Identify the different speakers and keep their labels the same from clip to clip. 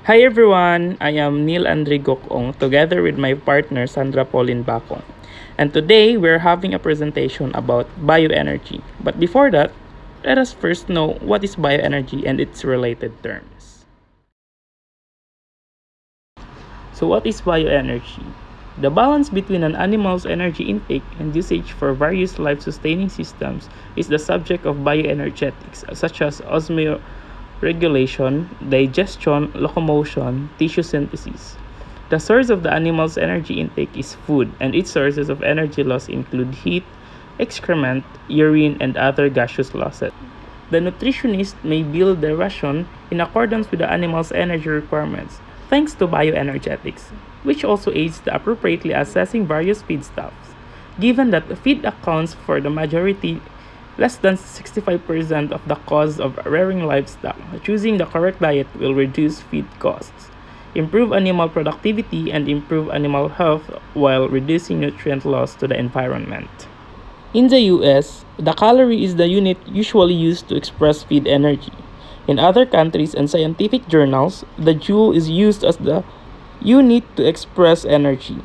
Speaker 1: Hi everyone, I am Neil Andre Gokong together with my partner Sandra Pauline Bakong. And today we're having a presentation about bioenergy. But before that, let us first know what is bioenergy and its related terms. So what is bioenergy? The balance between an animal's energy intake and usage for various life-sustaining systems is the subject of bioenergetics, such as osmoregulation, digestion, locomotion, tissue synthesis. The source of the animal's energy intake is food, and its sources of energy loss include heat, excrement, urine, and other gaseous losses. The nutritionist may build the ration in accordance with the animal's energy requirements, thanks to bioenergetics, which also aids the appropriately assessing various feedstuffs. Given that feed accounts for the majority, less than 65% of the cost of rearing livestock, choosing the correct diet will reduce feed costs, improve animal productivity, and improve animal health while reducing nutrient loss to the environment. In the US, the calorie is the unit usually used to express feed energy. In other countries and scientific journals, the joule is used as the unit to express energy.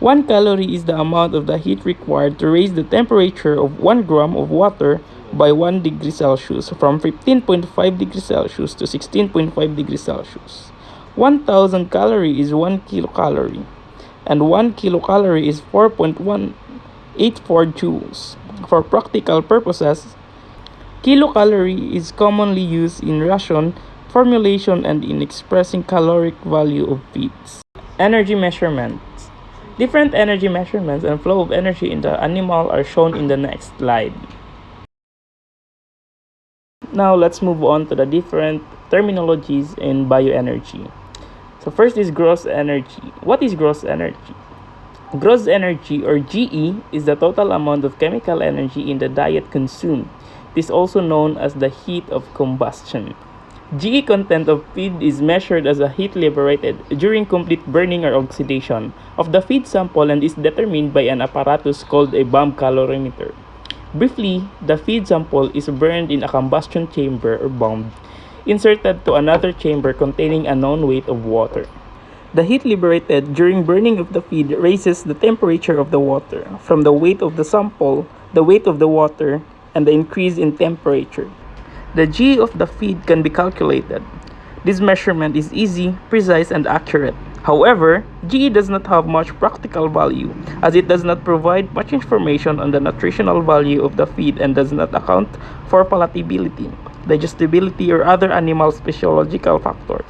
Speaker 1: 1 calorie is the amount of the heat required to raise the temperature of 1 gram of water by 1 degree Celsius from 15.5 degrees Celsius to 16.5 degrees Celsius. 1000 calorie is 1 kilocalorie, and 1 kilocalorie is 4.184 joules. For practical purposes, kilocalorie is commonly used in ration formulation and in expressing caloric value of feeds. Energy measurements. Different energy measurements and flow of energy in the animal are shown in the next slide. Now let's move on to the different terminologies in bioenergy. So first is gross energy. What is gross energy? Gross energy, or GE, is the total amount of chemical energy in the diet consumed. It is also known as the heat of combustion. GE content of feed is measured as a heat liberated during complete burning or oxidation of the feed sample and is determined by an apparatus called a bomb calorimeter. Briefly, the feed sample is burned in a combustion chamber or bomb, inserted to another chamber containing a known weight of water. The heat liberated during burning of the feed raises the temperature of the water from the weight of the sample, the weight of the water, and the increase in temperature. The G of the feed can be calculated. This measurement is easy, precise, and accurate. However, GE does not have much practical value as it does not provide much information on the nutritional value of the feed and does not account for palatability, digestibility, or other animal physiological factors.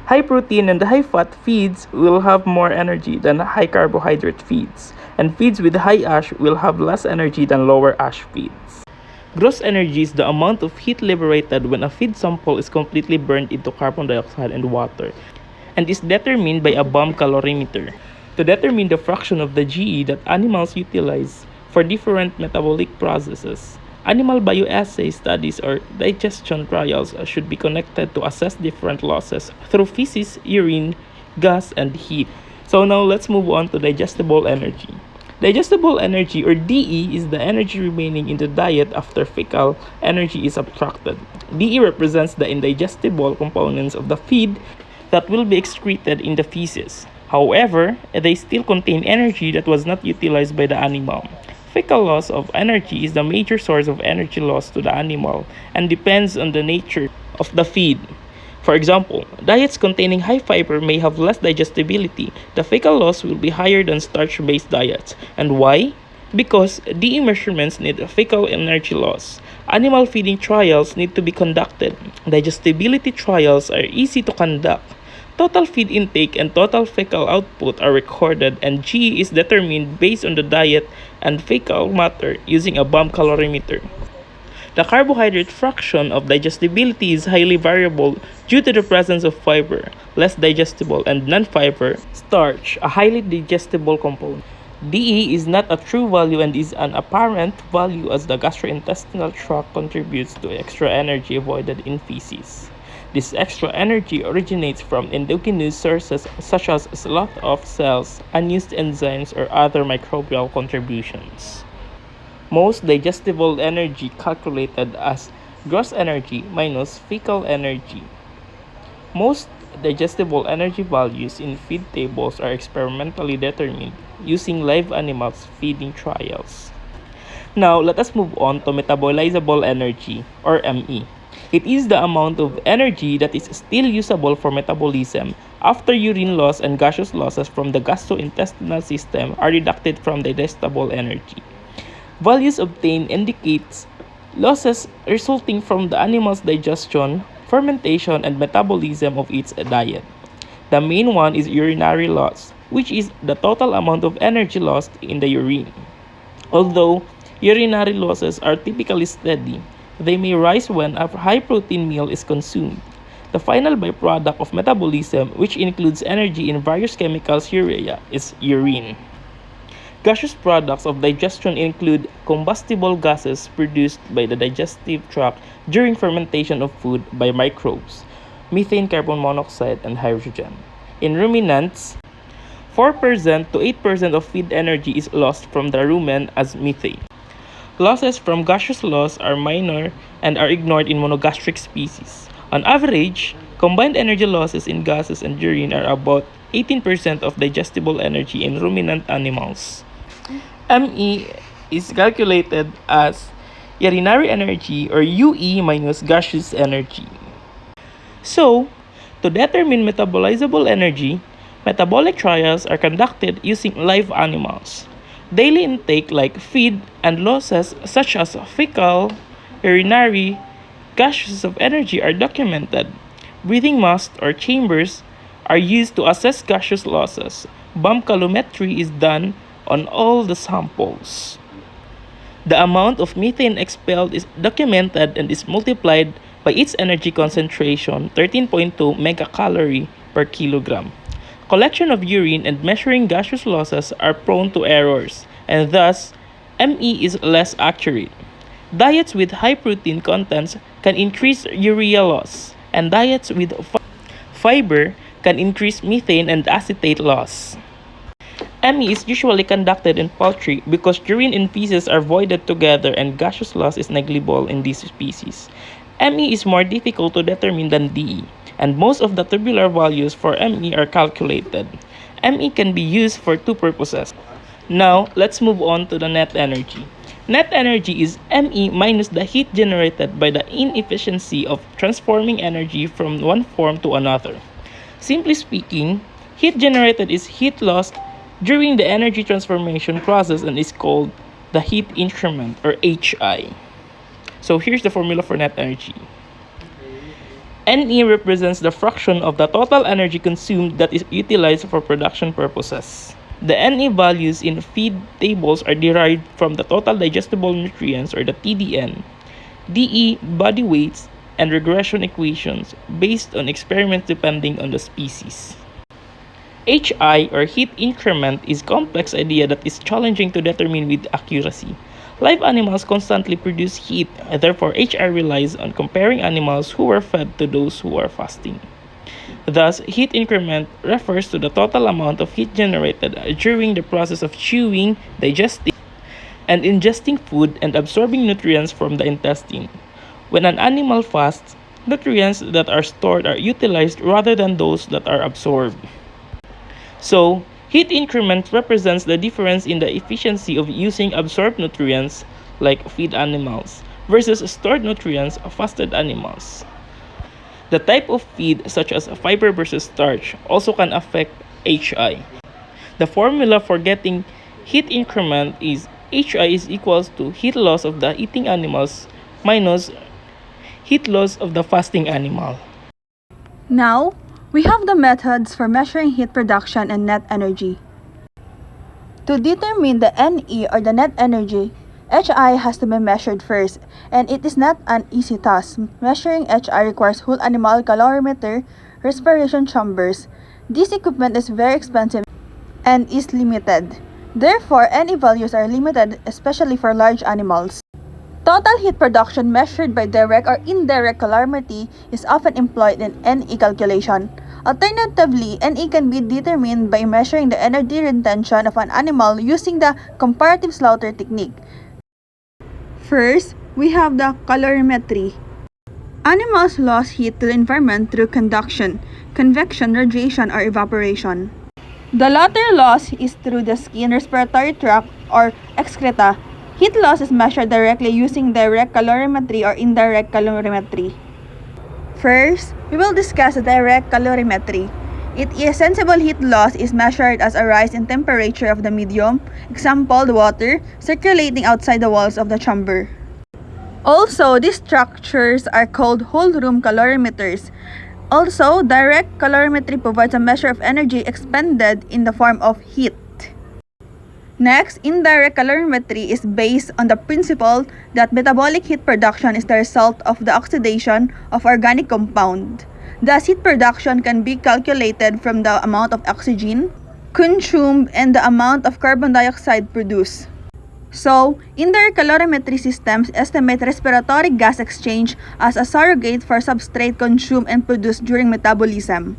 Speaker 1: High protein and high fat feeds will have more energy than high carbohydrate feeds, and feeds with high ash will have less energy than lower ash feeds. Gross energy is the amount of heat liberated when a feed sample is completely burned into carbon dioxide and water, and is determined by a bomb calorimeter. To determine the fraction of the GE that animals utilize for different metabolic processes, animal bioassay studies or digestion trials should be conducted to assess different losses through feces, urine, gas, and heat. So now let's move on to digestible energy. Digestible energy, or DE, is the energy remaining in the diet after fecal energy is subtracted. DE represents the indigestible components of the feed that will be excreted in the feces. However, they still contain energy that was not utilized by the animal. Fecal loss of energy is the major source of energy loss to the animal and depends on the nature of the feed. For example, diets containing high fiber may have less digestibility. The fecal loss will be higher than starch-based diets. And why? Because DE measurements need fecal energy loss. Animal feeding trials need to be conducted. Digestibility trials are easy to conduct. Total feed intake and total fecal output are recorded, and G is determined based on the diet and fecal matter using a bomb calorimeter. The carbohydrate fraction of digestibility is highly variable due to the presence of fiber, less digestible, and non-fiber, starch, a highly digestible component. DE is not a true value and is an apparent value as the gastrointestinal tract contributes to extra energy avoided in feces. This extra energy originates from endogenous sources such as slough-off cells, unused enzymes, or other microbial contributions. Most digestible energy calculated as gross energy minus fecal energy. Most digestible energy values in feed tables are experimentally determined using live animals feeding trials. Now, let us move on to metabolizable energy, or ME. It is the amount of energy that is still usable for metabolism after urine loss and gaseous losses from the gastrointestinal system are deducted from digestible energy. Values obtained indicates losses resulting from the animal's digestion, fermentation, and metabolism of its diet. The main one is urinary loss, which is the total amount of energy lost in the urine. Although urinary losses are typically steady, they may rise when a high-protein meal is consumed. The final byproduct of metabolism, which includes energy in various chemicals urea, is urine. Gaseous products of digestion include combustible gases produced by the digestive tract during fermentation of food by microbes, methane, carbon monoxide, and hydrogen. In ruminants, 4% to 8% of feed energy is lost from the rumen as methane. Losses from gaseous loss are minor and are ignored in monogastric species. On average, combined energy losses in gases and urine are about 18% of digestible energy in ruminant animals. ME is calculated as urinary energy or UE minus gaseous energy. So, to determine metabolizable energy, metabolic trials are conducted using live animals. Daily intake like feed and losses such as fecal, urinary, gases of energy are documented. Breathing masks or chambers are used to assess gaseous losses. Bump calorimetry is done on all the samples. The amount of methane expelled is documented and is multiplied by its energy concentration, 13.2 megacalorie per kilogram. Collection of urine and measuring gaseous losses are prone to errors, and thus, ME is less accurate. Diets with high protein contents can increase urea loss, and diets with fiber can increase methane and acetate loss. ME is usually conducted in poultry because urine and feces are voided together and gaseous loss is negligible in these species. ME is more difficult to determine than DE, and most of the tabular values for ME are calculated. ME can be used for two purposes. Now, let's move on to the net energy. Net energy is ME minus the heat generated by the inefficiency of transforming energy from one form to another. Simply speaking, heat generated is heat lost during the energy transformation process and is called the heat increment or HI. So here's the formula for net energy. NE represents the fraction of the total energy consumed that is utilized for production purposes. The NE values in feed tables are derived from the total digestible nutrients or the TDN, DE body weights, and regression equations based on experiments depending on the species. HI or heat increment is a complex idea that is challenging to determine with accuracy. Live animals constantly produce heat, therefore HI relies on comparing animals who were fed to those who are fasting. Thus, heat increment refers to the total amount of heat generated during the process of chewing, digesting, and ingesting food and absorbing nutrients from the intestine. When an animal fasts, nutrients that are stored are utilized rather than those that are absorbed. So, heat increment represents the difference in the efficiency of using absorbed nutrients, like feed animals, versus stored nutrients of fasted animals. The type of feed, such as fiber versus starch, also can affect HI. The formula for getting heat increment is HI is equals to heat loss of the eating animals minus heat loss of the fasting animal.
Speaker 2: Now, we have the methods for measuring heat production and net energy. To determine the NE or the net energy, HI has to be measured first, and it is not an easy task. Measuring HI requires whole animal calorimeter, respiration chambers. This equipment is very expensive and is limited. Therefore, NE values are limited, especially for large animals. Total heat production measured by direct or indirect calorimetry is often employed in NE calculation. Alternatively, NE can be determined by measuring the energy retention of an animal using the comparative slaughter technique. First, we have the calorimetry. Animals lose heat to the environment through conduction, convection, radiation, or evaporation. The latter loss is through the skin, respiratory tract, or excreta. Heat loss is measured directly using direct calorimetry or indirect calorimetry. First, we will discuss the direct calorimetry. It is sensible heat loss is measured as a rise in temperature of the medium, example the water, circulating outside the walls of the chamber. Also, these structures are called whole room calorimeters. Also, direct calorimetry provides a measure of energy expended in the form of heat. Next, indirect calorimetry is based on the principle that metabolic heat production is the result of the oxidation of organic compound. Thus, heat production can be calculated from the amount of oxygen consumed and the amount of carbon dioxide produced. So, indirect calorimetry systems estimate respiratory gas exchange as a surrogate for substrate consumed and produced during metabolism.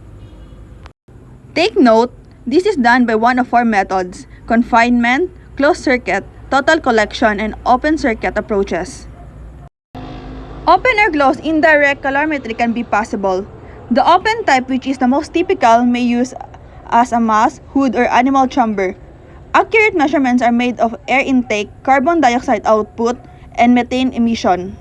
Speaker 2: Take note, this is done by one of four methods: confinement, closed circuit, total collection, and open circuit approaches. Open or closed indirect calorimetry can be possible. The open type, which is the most typical, may use as a mass, hood, or animal chamber. Accurate measurements are made of air intake, carbon dioxide output, and methane emission.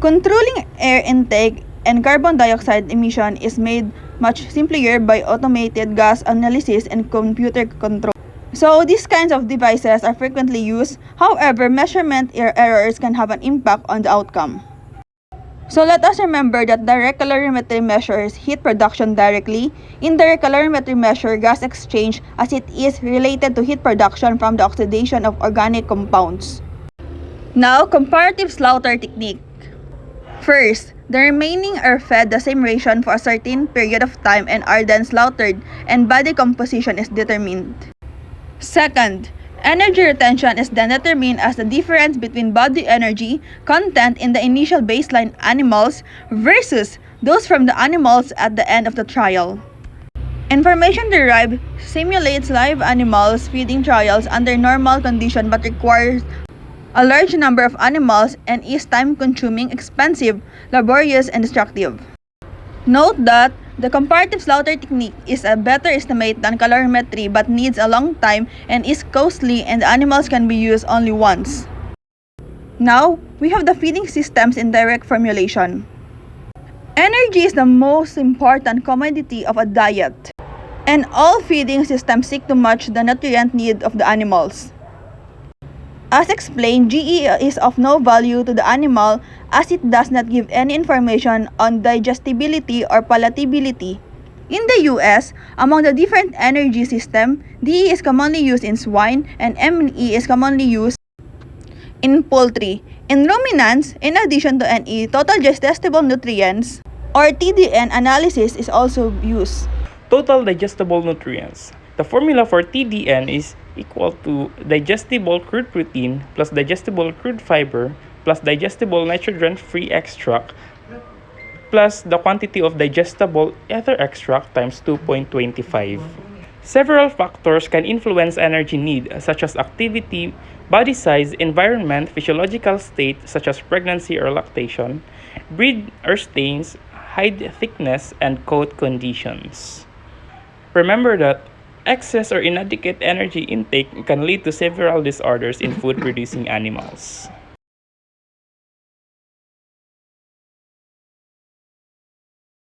Speaker 2: Controlling air intake and carbon dioxide emission is made much simpler by automated gas analysis and computer control. So these kinds of devices are frequently used. However, measurement errors can have an impact on the outcome. So let us remember that direct calorimetry measures heat production directly. Indirect calorimetry measures gas exchange as it is related to heat production from the oxidation of organic compounds. Now, comparative slaughter technique. First, the remaining are fed the same ration for a certain period of time and are then slaughtered, and body composition is determined. Second, energy retention is then determined as the difference between body energy content in the initial baseline animals versus those from the animals at the end of the trial. Information derived simulates live animals feeding trials under normal conditions but requires a large number of animals and is time-consuming, expensive, laborious, and destructive. Note that the comparative slaughter technique is a better estimate than calorimetry but needs a long time and is costly, and the animals can be used only once. Now, we have the feeding systems in direct formulation. Energy is the most important commodity of a diet, and all feeding systems seek to match the nutrient need of the animals. As explained, GE is of no value to the animal as it does not give any information on digestibility or palatability. In the US, among the different energy systems, DE is commonly used in swine and ME is commonly used in poultry. In ruminants, in addition to NE, total digestible nutrients or TDN analysis is also used.
Speaker 1: Total digestible nutrients. The formula for TDN is equal to digestible crude protein plus digestible crude fiber plus digestible nitrogen-free extract plus the quantity of digestible ether extract times 2.25. Several factors can influence energy need, such as activity, body size, environment, physiological state such as pregnancy or lactation, breed or stains, hide thickness, and coat conditions. Remember that excess or inadequate energy intake can lead to several disorders in food-producing animals.